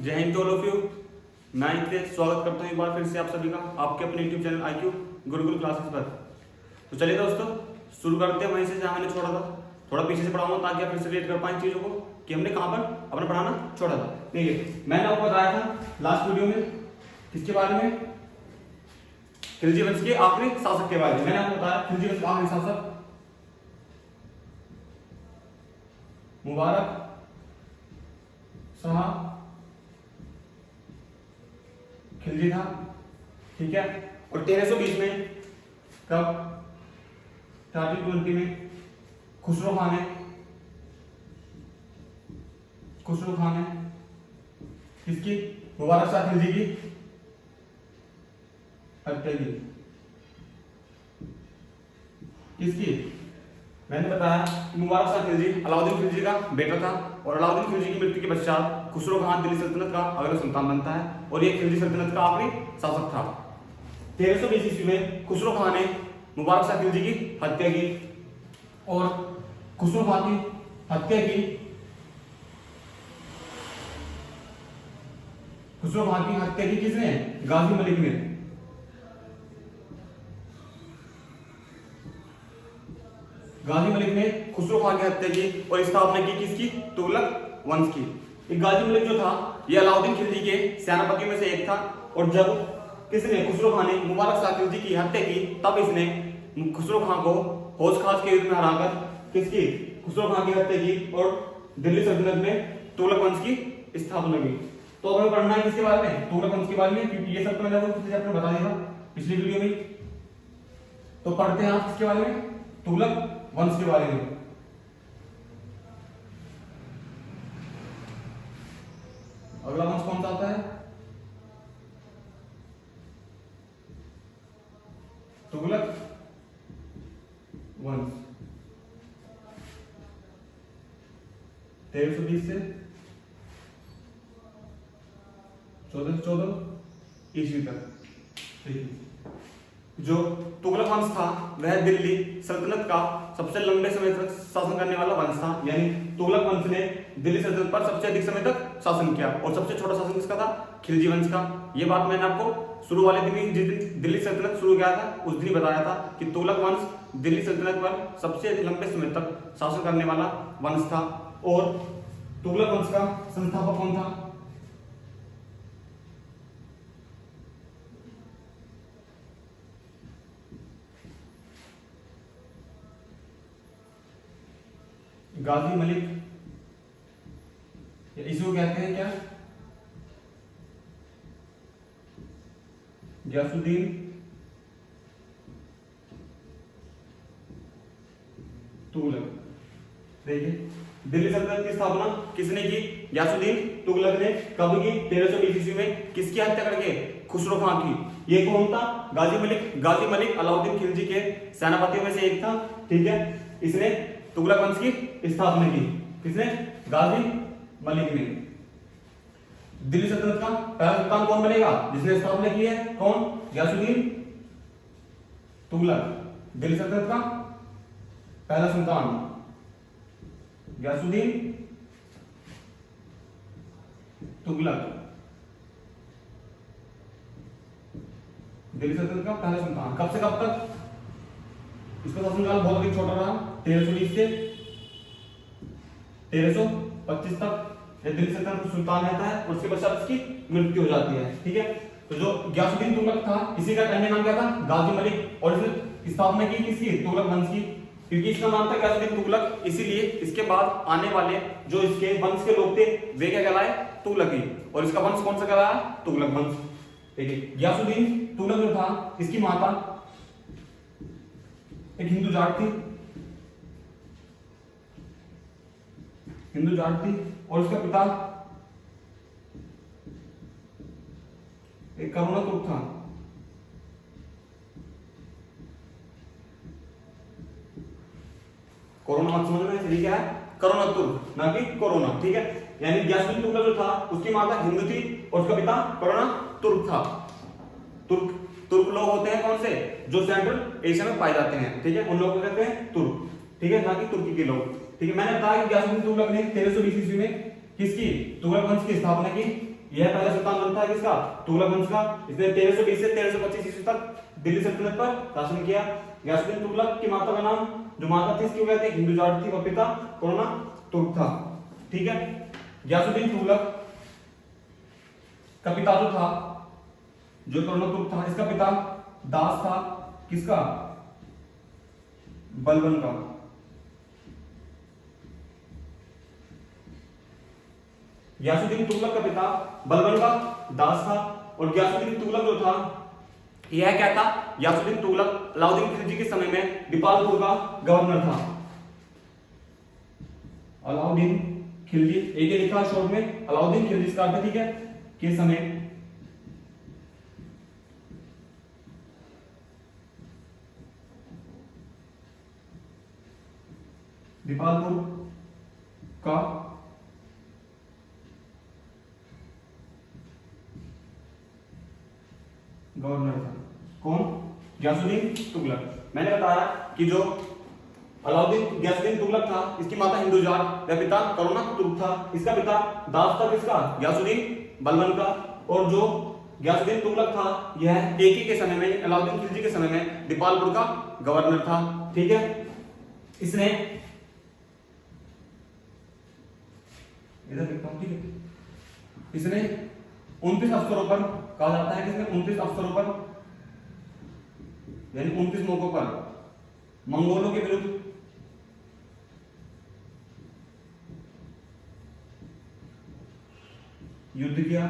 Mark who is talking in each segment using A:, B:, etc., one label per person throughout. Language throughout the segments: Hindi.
A: जय हिंद ऑल ऑफ यू। मैं स्वागत करता हूँ एक बार फिर से आप सभी का आपके अपने YouTube channel IQ Gurukul classes पर। तो चलिए दोस्तों शुरू करते हैं वहीं से जहाँ मैंने छोड़ा था। थोड़ा पीछे से पढ़ाऊंगा ताकि आप फिर से रिलेट कर पाएं चीज़ों को कि हमने कहाँ पर अपना पढ़ाना छोड़ा था। देखिए मैंने आपको बताया था लास्ट वीडियो में किसके बारे में, खिलजी वंश के आखिरी शासक के बारे में। मैंने आपको बताया खिलजी वंश का आखिरी शासक मुबारक शाह खिलजी था, ठीक है। और 1320 में कब 1320 में खुसरो खान ने किसकी, मुबारक शाह खिलजी की हत्या की। किसकी, मैंने बताया मुबारक शाह खिलजी अलाउद्दीन खिलजी का बेटा था और अलाउद्दीन खिलजी की मृत्यु के पश्चात खुसरो खान दिल्ली सल्तनत का अगला सुल्तान बनता है और यह खिलजी सल्तनत का आखिरी शासक था। 1320 ईस्वी में खुसरो खान ने मुबारक शाह खिलजी की हत्या की और खुसरो खान की हत्या की, खुसरो खान की हत्या की किसने, गाजी मलिक ने। गाजी मलिक ने खुसरो खान की हत्या की और स्थापना की किसकी, तुगलक वंश की। गाजी मलिक जो था यह अलाउद्दीन खिलजी के सेनापतियों में से एक था और जब किसने, खुसरो खान ने मुबारक शाह खिलजी की हत्या की तब इसने खुसरो खान को होश खास के युद्ध में हराकर किसकी, खुसरो खान की हत्या की और दिल्ली सल्तनत में तुगलक वंश की स्थापना की। तो हमें पढ़ना है किसके बारे में, तुगलक वंश के बारे में, क्योंकि ये सब तो मैंने आपको बता दिया पिछली वीडियो में। तो पढ़ते हैं आप किसके बारे में, तुगलक वंश के बारे में। अगला वंश कौन सा आता है, तुगलक वंश। 1320 से 1414 ईस्वी तक। जो तुगलक वंश था वह दिल्ली सल्तनत का सबसे लंबे समय तक शासन करने वाला वंश था। यानी तुगलक वंश ने दिल्ली सल्तनत पर सबसे अधिक समय तक शासन किया और सबसे छोटा शासन किसका था, खिलजी वंश का। यह बात मैंने आपको शुरू वाले दिन ही, जिस दिन दिल्ली सल्तनत शुरू किया था उस दिन ही बताया था कि तुगलक वंश दिल्ली सल्तनत पर सबसे लंबे समय तक शासन करने वाला वंश था। और तुगलक वंश का संस्थापक कौन था, गाजी मलिक, इसको कहते हैं क्या, गयासुद्दीन तुगलक। देखिए दिल्ली सल्तनत की स्थापना किसने की, गयासुद्दीन तुगलक ने। कब की, 1320 ईस्वी में। किसकी हत्या करके, खुसरो खान की। ये कौन था, गाजी मलिक। गाजी मलिक अलाउद्दीन खिलजी के सेनापतियों में से एक था, ठीक है। इसने तुगलक वंश की स्थापना की, किसने, गाजी मलिक ने। दिल्ली सल्तनत का पहला सुल्तान कौन बनेगा, जिसने स्थापना की है, कौन, गयासुद्दीन तुगलक। दिल्ली सल्तनत का पहला सुल्तान गयासुद्दीन तुगलक, दिल्ली सल्तनत का पहला सुल्तान। कब से कब तक, इसका शासनकाल बहुत अधिक छोटा रहा, 1320 से 1325 तक दिल्ली सल्तनत का सुल्तान रहता है और उसके पश्चात इसकी मृत्यु हो जाती है, ठीक है। तो जो गयासुद्दीन तुगलक था, इसी का अन्य नाम क्या था, गाजी मलिक। और इसने स्थापना की किसकी, तुगलक वंश की। क्योंकि इसका नाम था गयासुद्दीन तुगलक, इसीलिए इसके बाद आने वाले जो इसके वंश के लोग थे वे क्या कहलाए, तुगलकी। और इसका वंश कौन सा कहलाया, तुगलक वंश। देखिए गयासुद्दीन तुगलक जो था, इसकी माता एक हिंदू जाट थी, हिंदू जाट थी। और उसका पिता एक करुणा तुर्क था। कोरोना मत समझना, सही क्या है, करुणा तुर्क, ना कि कोरोना, ठीक है। यानी गयासुद्दीन तुगलक जो था उसकी माता हिंदू थी और उसका पिता करुणा तुर्क था। तुर्क लोग होते हैं कौन से, जो सेंट्रल एशिया में पाए जाते हैं, ठीक है। उन लोगों को कहते हैं तुर्क, ठीक है, ना कि तुर्की के लोग। ठीक है, मैंने बताया कि गयासुद्दीन तुगलक ने 1320 ईस्वी में किसकी, तुगलक वंश की स्थापना की। यह पहला सुल्तान वंश था किसका? तुगलक वंश का। इसने 1320 से 1325 ईस्वी तक दिल्ली सल्तनत पर शासन किया। गयासुद्दीन तुगलक की माता का नाम, जो माता थी इसकी वो कहते हैं हिंदू जाट थी, और पिता कोरोना तुर्क था। ठीक है, गयासुद्दीन तुगलक का पिता जो था, जो कोरोना तुर्क था, इसका पिता दास था किसका? बलबन का। गयासुद्दीन तुगलक का पिता बलबन का दास था। और गयासुद्दीन तुगलक जो था, यह क्या था? गयासुद्दीन तुगलक अलाउद्दीन खिलजी के समय में दीपालपुर का गवर्नर था। अलाउद्दीन खिलजी, एक ही लिखा शॉर्ट में अलाउद्दीन खिलजी इसका अर्थ, ठीक है, के समय दीपालपुर का गवर्नर था। कौन? गयासुद्दीन तुगलक। मैंने बताया कि जो गयासुद्दीन तुगलक था, इसकी माता हिंदू जाट, या पिता करोना तुर्क था। इसका पिता दास था किसका? गयासुद्दीन बलबन का। और जो गयासुद्दीन तुगलक था, यह एक ही के समय में, अलाउद्दीन खिलजी के समय में दीपालपुर का गवर्नर था। ठीक है, इसने इधर लिखता हूं, ठीक है, इसने 29 अवसरों पर, कहा जाता है कि इसने 29 अवसरों पर, यानी 29 मौकों पर मंगोलों के विरुद्ध युद्ध किया।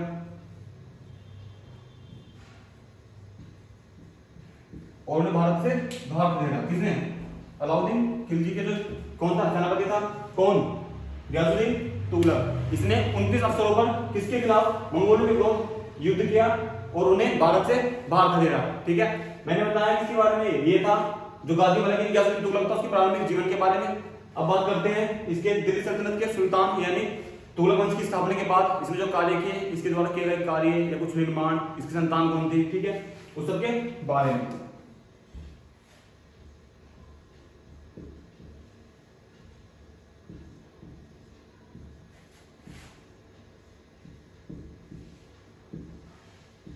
A: और उन्हें भारत से भाग भेजा। किसने? अलाउद्दीन खिलजी के जो कौन था सेनापति था? कौन? गयासुद्दीन तुगलक। इसने 29 अवसरों पर किसके खिलाफ? मंगोलों के विरुद्ध युद्ध किया और उन्हें भारत से बाहर खदेड़ा। ठीक है, मैंने बताया किसके बारे में, ये था जो गाजी मलिक गयासुद्दीन तुगलक था, उसके प्रारंभिक जीवन के बारे में। अब बात करते हैं इसके दिल्ली सल्तनत के सुल्तान यानी तुगलक वंश की स्थापना के बाद इसने जो कार्य किए, इसके द्वारा किए गए कार्य या कुछ निर्माण, इसकी संतान कौन थी, ठीक है, उस सबके बारे में।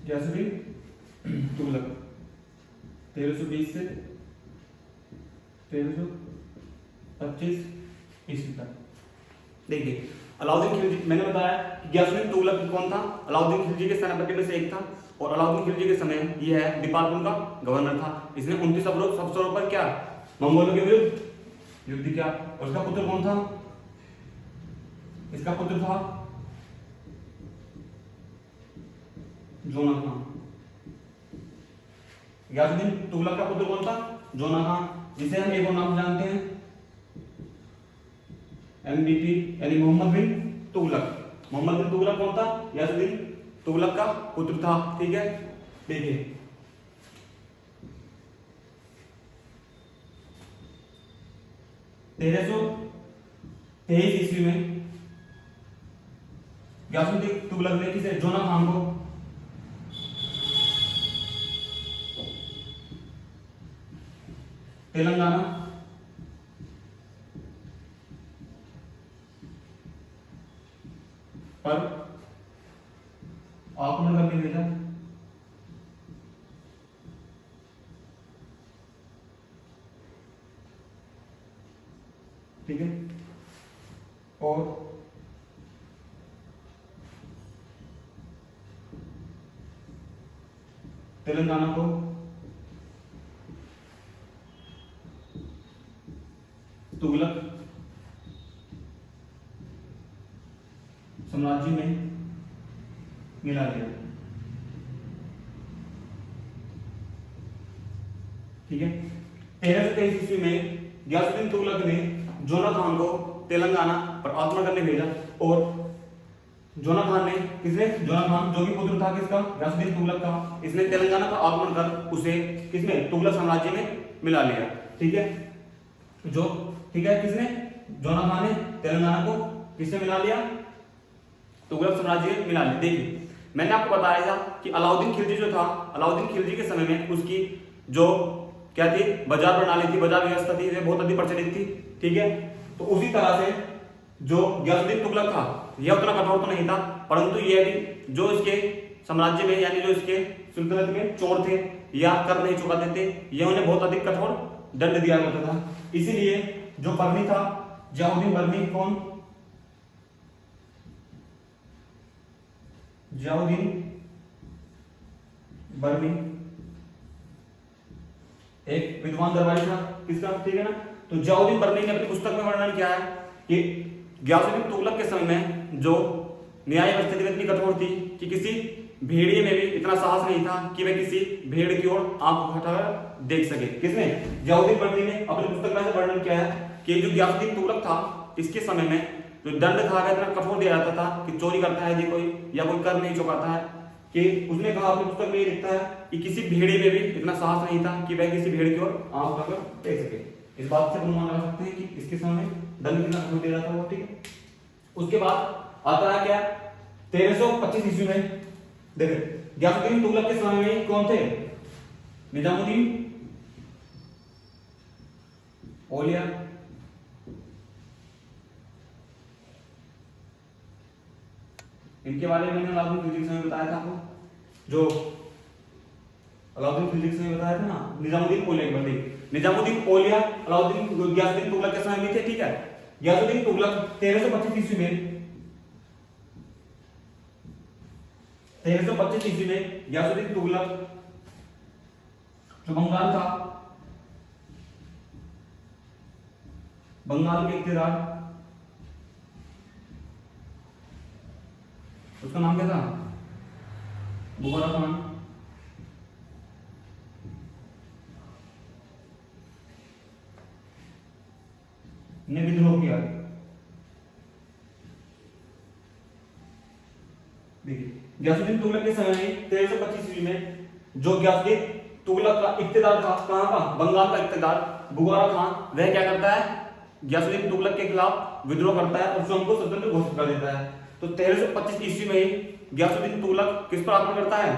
A: गयासुद्दीन तुगलक 1320 से 1325 ईस्वी तक। देखिए, अलाउद्दीन खिलजी, मैंने बताया कि गयासुद्दीन तुगलक कौन था? अलाउद्दीन खिलजी के सेनापति में से एक था। और अलाउद्दीन खिलजी के समय यह है दीपालपुर का गवर्नर था। इसने 29 अवसरों पर क्या? मंगोलों के विरुद्ध युद्ध किया। और इसका पुत्र कौन था? इसका पुत्र था जोना खान। गयासुद्दीन तुगलक का पुत्र कौन था? जोना खान, जिसे हम एक और नाम जानते हैं MBT, यानी मोहम्मद बिन तुगलक। मोहम्मद बिन तुगलक कौन था? गयासुद्दीन तुगलक का पुत्र था। ठीक है, देखिए, तेरह सौ तेईस ईस्वी में गयासुद्दीन तुगलक ने किसे? जोना खान को तेलंगाना पर आक्रमण करने भेजा। ठीक है, और तेलंगाना को तुगलक साम्राज्य में मिला दिया। ठीक है, 1323 ईस्वी में गयासुद्दीन तुगलक ने जोना खान को तेलंगाना पर आक्रमण करने भेजा। और जोना खान ने, किसने? जोना खान, जो कि पुत्र था किसका? गयासुद्दीन तुगलक का। इसने तेलंगाना पर आक्रमण कर उसे किसमें? तुगलक साम्राज्य में मिला लिया। ठीक है, ठीक है, किसने? जोना खान ने तेलंगाना को किससे मिला लिया? तुगलक साम्राज्य में मिला लिया। देखिए, मैंने आपको बताया था कि अलाउद्दीन खिलजी जो था, अलाउद्दीन खिलजी के समय में उसकी जो क्या थी? बाजार प्रणाली थी, बाजार व्यवस्था थी, बहुत अधिक प्रचलित थी। ठीक है, तो उसी तरह से जो गयासुद्दीन तुगलक था, यह उतना कठोर तो नहीं था, परंतु ये भी जो इसके साम्राज्य में यानी जो इसके सुल्तनत में चोर थे या कर नहीं चुकाते थे, ये उन्हें बहुत अधिक कठोर दंड दिया जाता था। इसीलिए जो बर्नी था, जियाउद्दीन बर्नी, कौन? जियाउद्दीन बर्नी एक विद्वान दरबारी था, किसका? ठीक है ना। तो जियाउद्दीन बर्नी ने अपनी पुस्तक में वर्णन किया है कि गयासुद्दीन तुगलक के समय में जो न्याय व्यवस्था इतनी कठोर थी कि किसी भेड़िए में भी इतना साहस नहीं था कि वह किसी भेड़ की ओर आंख उठाकर देख सके। किसने? जियाउद्दीन बर्नी ने अपनी पुस्तक में वर्णन किया है कि जो गयासुद्दीन तुगलक था, इसके समय में जो दंड था वह इतना कठोर दिया जाता था कि चोरी करता है यदि कोई या कोई कर नहीं चुकाता है, कि उसने कहा अपनी पुस्तक में ये लिखता है कि किसी भेड़िए में भी इतना साहस नहीं था कि वह किसी भेड़ की ओर आंख उठाकर देख सके। इस बात से अनुमान लगा सकते हैं कि इसके समय दंड कितना कठोर दिया जाता होगा। ठीक है। उसके बाद आता है क्या? 1325 ईस्वी में देखिए गयासुद्दीन तुगलक के समय में कौन थे? निजामुद्दीन औलिया, इनके बारे में मैंने अलाउद्दीन खिलजी में बताया था आपको, जो अलाउद्दीन खिलजी में बताया था ना, निजामुद्दीन औलिया के बंदे। निजामुद्दीन औलिया अलाउद्दीन गयासुद्दीन तुगलक के समय में थे। ठीक है। गयासुद्दीन तुगलक 1325 ईस्वी में गयासुद्दीन तुगलक जो बंगाल था, बंगाल के इक्तिदार, उसका नाम क्या था? बुखारा खान। ने विद्रोह किया। देखिए गयासुद्दीन तुगलक के समय में 1325 ईस्वी में जो गयासुद्दीन तुगलक का इक्तिदार था, कहां का? बंगाल का इक्तिदार, बुखारा खान, वह क्या करता है? गयासुद्दीन तुगलक के खिलाफ विद्रोह करता है और स्वयं को स्वतंत्र घोषित कर देता है। तो 1325 ईस्वी में ही गयासुद्दीन तुगलक किस पर आक्रमण करता है?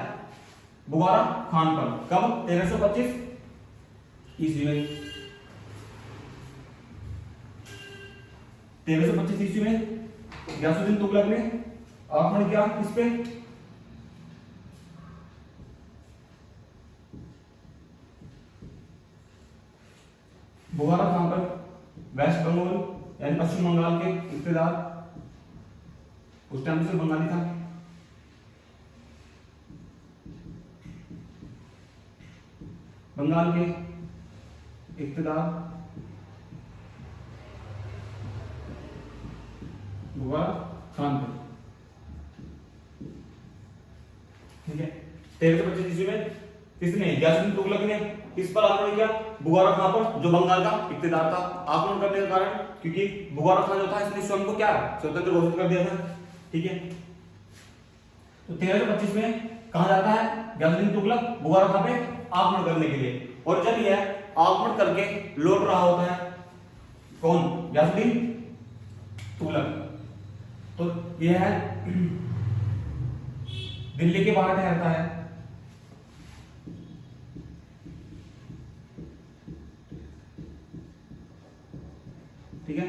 A: बुखारा खान पर। कब? 1325 ईस्वी में। 1325 ईस्वी में गयासुद्दीन तुगलक ने आक्रमण किया किस पे? बुखारा खान पर। वेस्ट बंगाल यानी पश्चिम बंगाल के इक्तिदार, उस टाइम से बंगाली था, बंगाल के इक्तिदार बुखारा खान पर। ठीक है। 1325 ईस्वी में किसने? गयासुद्दीन तुगलक ने किस पर आक्रमण किया? बुखारा खान पर, जो बंगाल का इक्तिदार था। आक्रमण करने का कारण क्योंकि बुखारा खान जो था इसने स्वयं को क्या स्वतंत्र घोषित कर दिया था। ठीक है। तो 1325 में कहा जाता है गयासुद्दीन तुगलक बुखारा खान पे आक्रमण करने के लिए, और जब यह आक्रमण करके लौट रहा होता है, कौन? गयासुद्दीन तुगलक, तो यह दिल्ली के बाहर ठहरता है। ठीक है।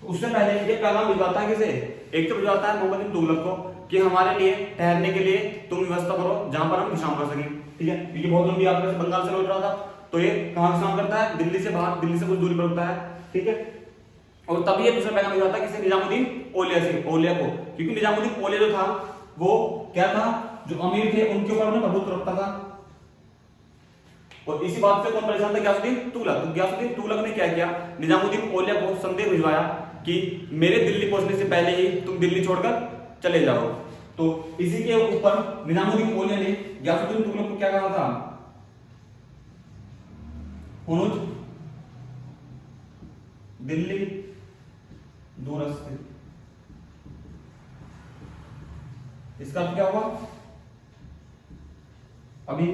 A: तो उससे पहले ये पैगाम भिजवाता है किसे? एक तो भिजवाता है मोहम्मद बिन तुगलक को कि हमारे लिए ठहरने के लिए तुम व्यवस्था करो जहां पर हम विश्राम कर सकें। ठीक है। क्योंकि बहुत लंबी यात्रा से बंगाल से लौट रहा था, तो ये कहां विश्राम करता है? दिल्ली से बाहर, दिल्ली से कुछ दूरी पर होता है। ठीक है। और तभी ये दूसरा पैगाम भिजवाता है किसे? निजामुद्दीन औलिया से, औलिया को, क्योंकि निजामुद्दीन औलिया जो था वो क्या था? जो अमीर थे उनके ऊपर उन्हें प्रभुत्व रखता था, और इसी बात से कौन परेशान था? गयासुद्दीन तुगलक। तो गयासुद्दीन तुगलक ने क्या किया? निजामुद्दीन औलिया को संदेश भिजवाया कि मेरे दिल्ली पहुंचने से पहले ही तुम दिल्ली छोड़कर चले जाओ। तो इसी के ऊपर निजामुद्दीन औलिया ने गयासुद्दीन तुगलक को क्या कहा था? हुनूज दिल्ली दूरस्थ। इसका अर्थ क्या हुआ? अभी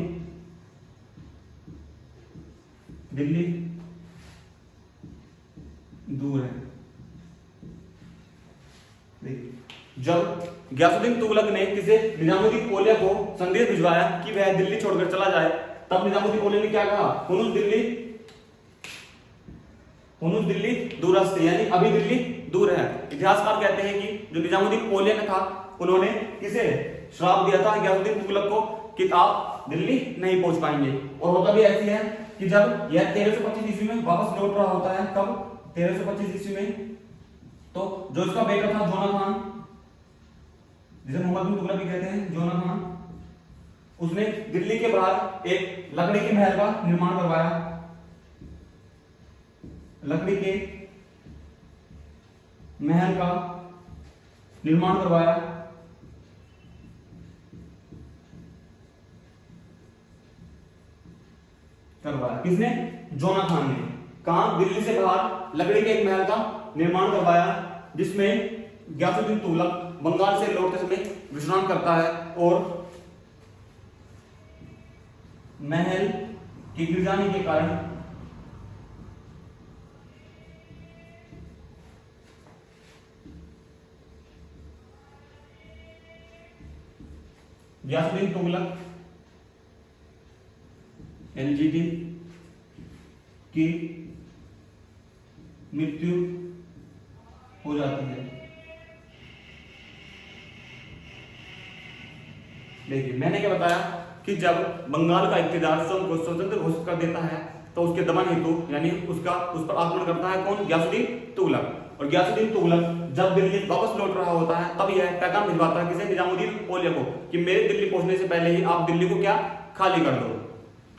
A: दिल्ली दूर है। देखिए जब गयासुद्दीन तुगलक ने किसे? निजामुद्दीन औलिया को संदेश भिजवाया कि वह दिल्ली छोड़कर चला जाए, तब निजामुद्दीन औलिया ने क्या कहा? हुनूज दिल्ली दूरस्थ, यानी अभी दिल्ली दूर है। इतिहासकार कहते हैं कि जो निजामुद्दीन औलिया का था उन्होंने किसे श्राप दिया था गयासुद्दीन तुगलक को कि आप दिल्ली नहीं पहुंच पाएंगे। और होता भी ऐसी है कि जब यह 1325 ईस्वी में वापस लौट रहा होता है, कब 1325 ईस्वी में, तो जो इसका बेटा था जोना खान, जिसे मोहम्मद बिन तुगलक भी कहते हैं, जोना खान, उसने दिल्ली के बाहर एक लकड़ी के महल का निर्माण करवाया, लकड़ी के महल का निर्माण करवाया। किसने? जोना खान ने। कहां? दिल्ली से बाहर लकड़ी के एक महल का निर्माण करवाया, जिसमें गयासुद्दीन तुगलक बंगाल से लौटते समय विश्राम करता है और महल के गिर जाने के कारण गयासुद्दीन तुगलक एलजीडी की मृत्यु हो जाती है। देखिए मैंने क्या बताया कि जब बंगाल का इक्तदार स्वयं को स्वतंत्र घोषित कर देता है तो उसके दमन हेतु यानी उस पर आक्रमण करता है कौन? गयासुद्दीन तुगलक। और गयासुद्दीन तुगलक जब दिल्ली वापस लौट रहा होता है तब यह पैगाम भिजवाता है किसे? निजामुद्दीन औलिया को कि मेरे दिल्ली पहुंचने से पहले ही आप दिल्ली को क्या खाली कर दो।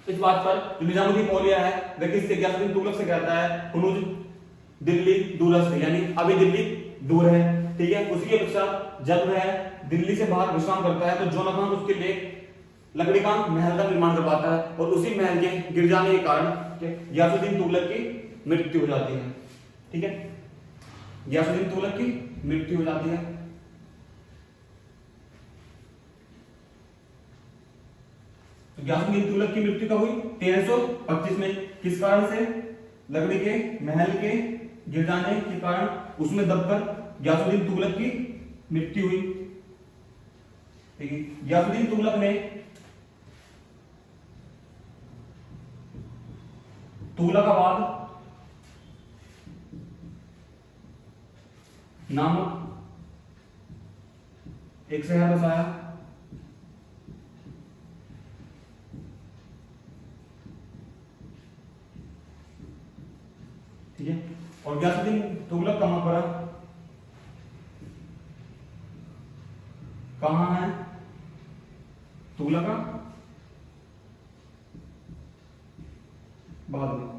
A: इस बात पर जो निजामुद्दीन औलिया है वह किससे? गयासुद्दीन तुगलक से कहता है हुनूज दिल्ली दूरस्थ, यानी अभी दिल्ली दूर है, ठीक है। उसी के पश्चात जब वह दिल्ली से बाहर विश्राम करता है तो जोना खान उसके लिए लकड़ी का महल का निर्माण करवाता है और उसी महल के गिर जाने के कारण गयासुद्दीन तुगलक की मृत्यु हो जाती है, ठीक है। गयासुद्दीन तुगलक की मृत्यु हो जाती है। तो गयासुद्दीन तुगलक की मृत्यु कब हुई? 1325 में। किस कारण से? लकड़ी के महल के गिर जाने के कारण उसमें दबकर गयासुद्दीन तुगलक की मृत्यु हुई, ठीक है। गयासुद्दीन तुगलक ने तुगलकाबाद नामक एक शहर बसाया, ठीक है। और गयासुद्दीन तुगलक का मकबरा कहां है? तुगलका बाद में,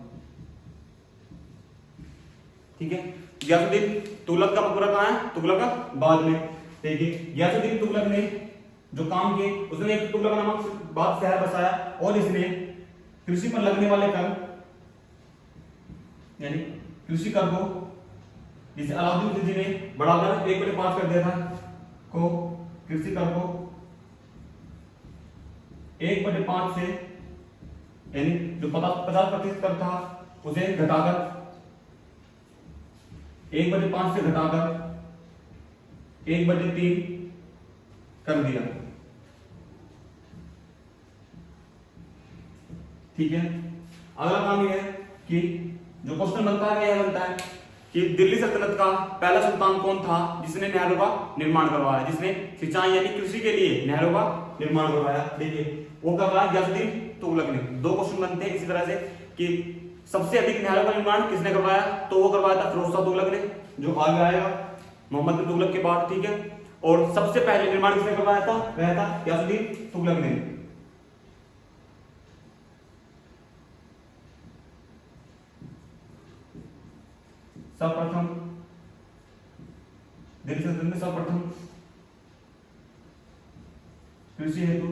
A: ठीक है। गयासुद्दीन तुगलक का मकबरा कहां है? तुगलका बाद में, ठीक है। गयासुद्दीन तुगलक ने जो काम किए उसने एक तुगलक नामक बाद शहर बसाया और इसने कृषि पर लगने वाले कर यानी कृषि कर को जिसे अलाउद्दीन खिलजी ने बढ़ाकर 1/5 कर दिया था को कृषि कर को 1/5 से यानी जो 50% कर था उसे घटाकर 1/5 से घटाकर 1/3 कर दिया, ठीक है। अगला काम यह है कि जो क्वेश्चन बनता है यह बनता है कि दिल्ली सल्तनत का पहला सुल्तान कौन था जिसने नहरों का निर्माण करवाया, जिसने सिंचाई यानी कृषि के लिए नहरों का निर्माण करवाया? देखिए वो करवाया गयासुद्दीन तुगलक ने। दो क्वेश्चन बनते हैं इसी तरह से कि सबसे अधिक नहरों का निर्माण किसने करवाया? तो वो करवाया था फिरोज शाह तुगलक ने, जो आगे आएगा मोहम्मद बिन तुगलक के बाद, ठीक है। और सबसे पहले निर्माण किसने करवाया था? वह था गयासुद्दीन तुगलक ने। सर्वप्रथम दिल्ली सल्तनत में सर्वप्रथम कृषि हेतु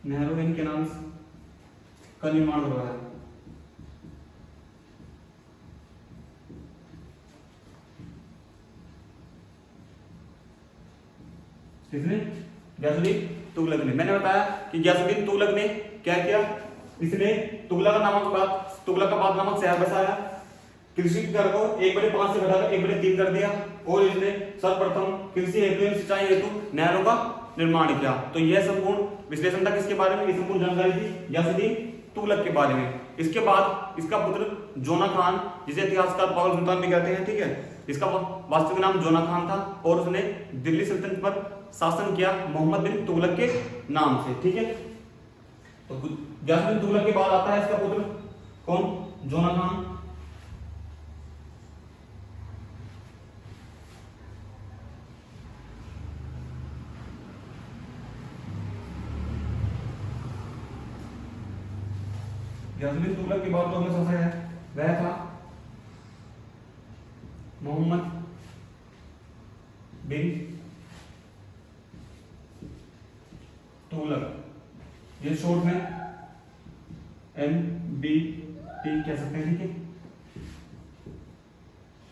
A: नेहरू ने इनके नाम का निर्माण करवाया। किसने? गयासुद्दीन तुगलक ने। मैंने बताया कि गयासुद्दीन तुगलक ने क्या किया? इसने तुगलकाबाद नामक शहर बसाया, कृषि कर को 1/5 से घटाकर 1/3 कर दिया और इसने सर्वप्रथम कृषि हेतु एवं सिंचाई हेतु नहरों का निर्माण किया। तो यह संपूर्ण विश्लेषण था किसके बारे में? ये संपूर्ण जानकारी थी गयासुद्दीन तुगलक के बारे में। इसके बाद इसका पुत्र जोना खान, जिसे इतिहासकार पागल सुल्तान भी कहते हैं, ठीक है, इसका वास्तविक नाम जोना खान था और उसने दिल्ली सल्तनत पर शासन किया मोहम्मद बिन तुगलक के नाम से, ठीक है। तो गयासुद्दीन बिन तुगलक के बाद आता है इसका पुत्र कौन, जोना खान। गयासुद्दीन तुगलक के बाद जो हमें शासक है वह था मोहम्मद बिन तुगलक, ये शॉर्ट में MBT कह सकते हैं, ठीक है।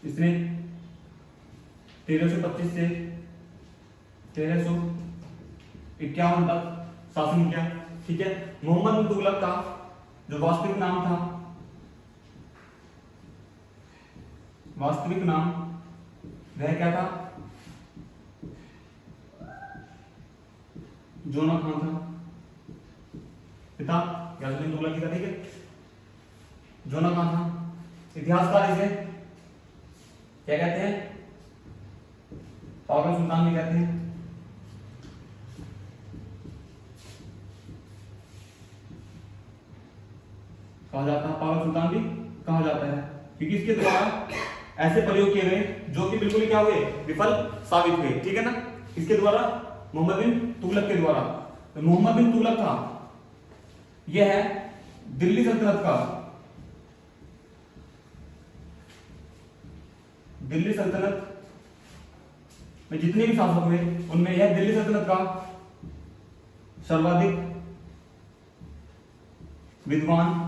A: इसने 1325 से 1351 तक शासन किया, ठीक है। मोहम्मद बिन तुगलक का जो वास्तविक नाम था, वास्तविक नाम वह क्या था, जोना खान था। पिता गयासुद्दीन तुगलक की था, ठीक है, जोना खान था। इतिहासकार इसे क्या कहते हैं, पागल सुल्तान भी कहते हैं। कहा जाता है पागल सुल्तान भी कहा जाता है, क्योंकि इसके द्वारा ऐसे प्रयोग किए गए जो कि बिल्कुल क्या हुए, विफल साबित हुए, ठीक है ना। इसके द्वारा मोहम्मद बिन तुगलक के द्वारा, तो मोहम्मद बिन तुगलक था, यह है दिल्ली सल्तनत का, दिल्ली सल्तनत में जितने भी शासक हुए उनमें यह दिल्ली सल्तनत का सर्वाधिक विद्वान,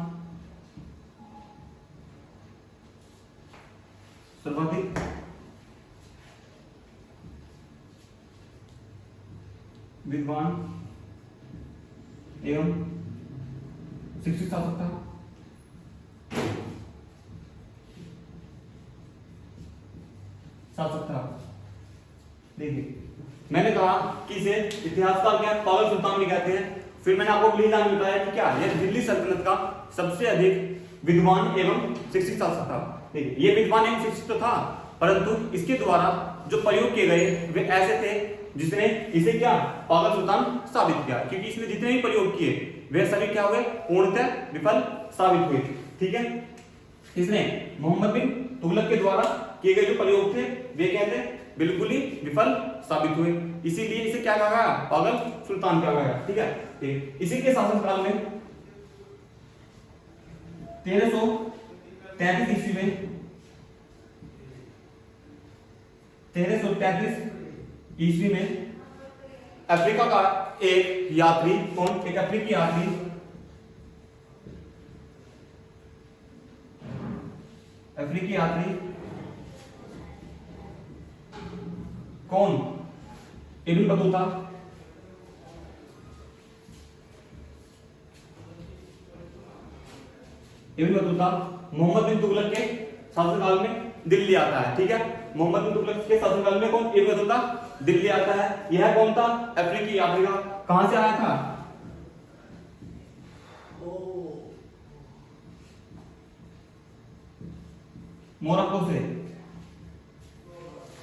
A: सर्वाधिक विद्वान एवं शिक्षित शासक था। देखिए मैंने कहा कि इसे इतिहासकार क्या पागल सुल्तान भी कहते हैं, फिर मैंने आपको अगली लाइन बताया कि क्या यह दिल्ली सल्तनत का सबसे अधिक विद्वान एवं शिक्षित शासक था। देखिए ये विद्वान एवं शिक्षित तो था, परंतु इसके द्वारा जो प्रयोग किए गए वे ऐसे थे जिसने इसे क्या पागल सुल्तान साबित किया, क्योंकि इसने जितने भी प्रयोग किए वे सभी क्या हुए, पूर्णतः विफल साबित हुए। ठीक है, इसने मोहम्मद बिन तुगलक के द्वारा किए गए जो प्रयोग थे वे कहते बिल्कुल ही विफल साबित हुए, इसीलिए इसे क्या कहा गया, पागल सुल्तान कहा गया। ठीक है, ठीक। इसी के शासनकाल में 1333 ईस्वी में 1333 ईस्वी में अफ्रीका का एक यात्री, कौन, एक अफ्रीकी यात्री कौन, इब्न बतूता, मोहम्मद बिन तुगलक के शासनकाल में दिल्ली आता है। ठीक है, मोहम्मद बिन तुगलक के शासनकाल में कौन, इब्न बतूता दिल्ली आता है। यह कौन था, अफ्रीकी यात्री था। कहां से आया था, मोरक्को से।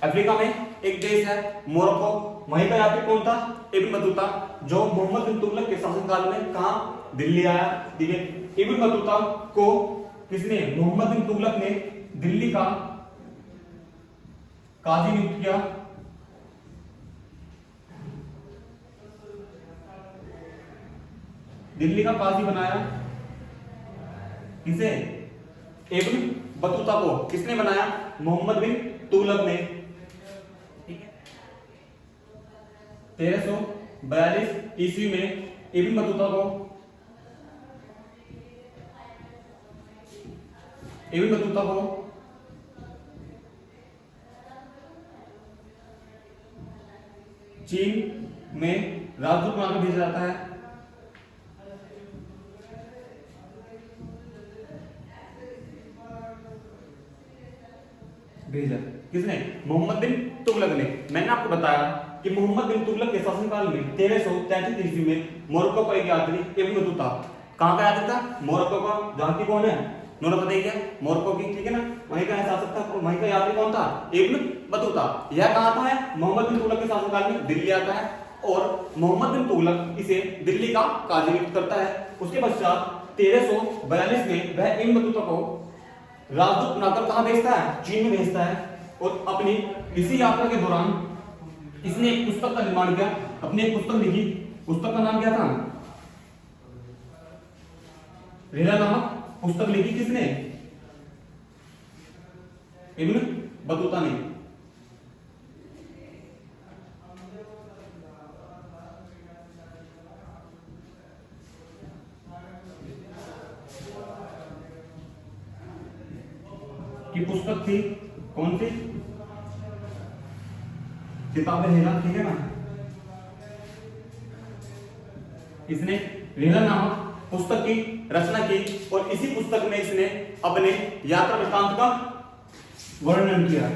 A: अफ्रीका में एक देश है मोरक्को, वहीं का यात्री कौन था, इब्न बतूता, जो मोहम्मद बिन तुगलक के शासनकाल में कहां, दिल्ली आया। ठीक है, इब्न बतूता को किसने, मोहम्मद बिन तुगलक ने दिल्ली का काजी नियुक्त किया। दिल्ली का काजी बनाया किसे, इब्न बतूता को। किसने बनाया, मोहम्मद बिन तुगलक ने। 1342 ईस्वी में इब्न बतूता को चीन में राजदूत बनाकर भेजा जाता है। भेजा किसने, मोहम्मद बिन तुगलक ने। मैंने आपको बताया कि मोहम्मद बिन तुगलक के शासनकाल में 1333 ईस्वी में मोरक्को का एक यात्री इब्न बतूता कहाँ का याद था? मोरक्को का। जहाँ की कौन है? नूर फतेही है, मोरक्को की, ठीक है ना। वहीं का शासक था, वहीं का यात्री कौन था? Ibn Battuta. यह कहाँ आता है? मोहम्मद बिन तुगलक के शासनकाल में दिल्ली आता है और मोहम्मद बिन तुगलक इसे दिल्ली का काजी नियुक्त करता है। उसके पश्चात 1342 में वह इब्न बतूता को राजदूत बनाकर कहाँ भेजता है? चीन में भेजता है। और अपनी इसी यात्रा के दौरान इसने एक पुस्तक का निर्माण किया, अपनी एक पुस्तक लिखी। पुस्तक का नाम क्या था? रेला नामक पुस्तक लिखी किसने? इब्न बतूता ने। की पुस्तक थी कौन सी? किताब रेला, ठीक है ना। इसने रेला नामक पुस्तक की रचना की और इसी पुस्तक में इसने अपने यात्रा वृत्तांत का वर्णन किया।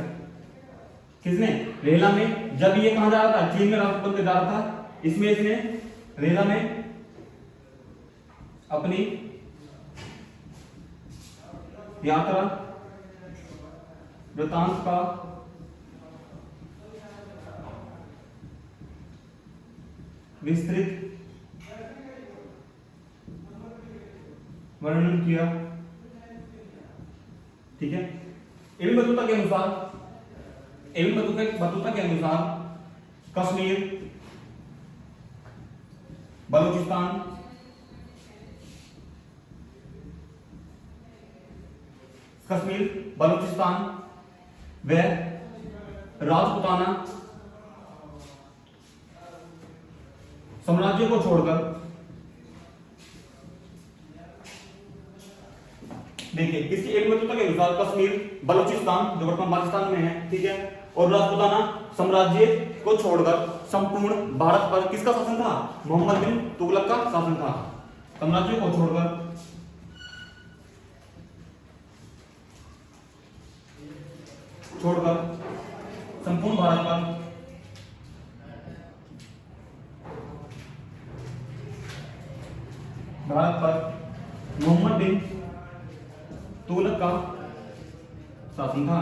A: किसने? रेला में। जब ये कहां जा रहा था? चीन में राजदूत बनकर जा रहा था। इसमें इसने रेला में अपनी यात्रा वृत्तांत का विस्तृत वर्णन किया, ठीक है। इब्न बतूता के अनुसार कश्मीर, बलूचिस्तान, व राजपुताना साम्राज्य को छोड़कर, देखिए किसकी? इब्न बतूता के अनुसार कश्मीर, बलूचिस्तान जो वर्तमान पाकिस्तान में है, ठीक है, और राजपुताना साम्राज्य को छोड़कर संपूर्ण भारत पर किसका शासन था? मोहम्मद बिन तुगलक का शासन था। साम्राज्य को छोड़कर संपूर्ण भारत पर मोहम्मद बिन तुगलक का शासन था।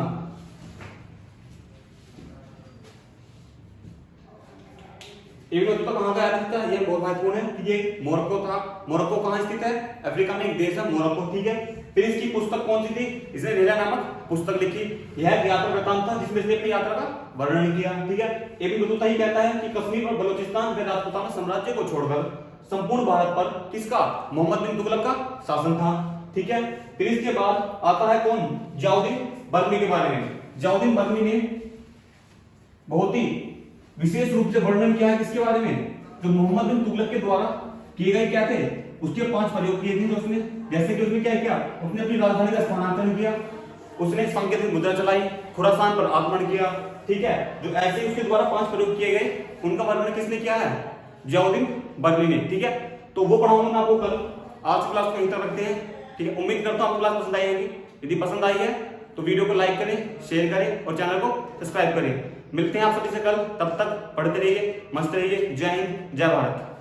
A: इब्न बतूता कहां का यात्री था? यह बहुत महत्वपूर्ण है कि ये मोरक्को था। मोरक्को कहां स्थित है? अफ्रीका में एक देश है मोरक्को, ठीक है। फिर इसकी पुस्तक कौन सी थी? इसने रेला नामक पुस्तक लिखी। यह यात्रा वृत्तांत था जिसमें इसने अपनी यात्रा का वर्णन किया, ठीक है। इब्न बतूता ही कहता है कि कश्मीर और बलूचिस्तान व राजपुताना साम्राज्य को छोड़कर संपूर्ण भारत पर किसका? मोहम्मद बिन तुगलक का शासन था, ठीक है। फिर इसके बाद आता है कौन? जियाउद्दीन बर्मी के बारे में। जियाउद्दीन बर्मी ने बहुत ही विशेष रूप से वर्णन किया है किसके बारे में? जो मोहम्मद बिन तुगलक के द्वारा किए गए क्या थे? उसके 5 प्रयोग किए थे जो उसने, जैसे कि उसने क्या किया? उसने अपनी राजधानी का स्थानांतरण किया, उसने सांकेतिक मुद्रा चलाई, खुरासान पर आक्रमण किया, ठीक है। जो ऐसे उसके द्वारा 5 प्रयोग किए गए उनका वर्णन किसने किया है? जियाउद्दीन बर्मी ने, ठीक है। तो वो पढ़ाऊंगा मैं आपको कल। आज क्लास को यहीं तक रखते हैं, ठीक है। उम्मीद करता हूं आपको क्लास पसंद आई होगी। यदि पसंद आई है तो वीडियो को लाइक करें, शेयर करें और चैनल को सब्सक्राइब करें। मिलते हैं आप सभी से कल, तब तक पढ़ते रहिए, मस्त रहिए। जय हिंद, जय भारत।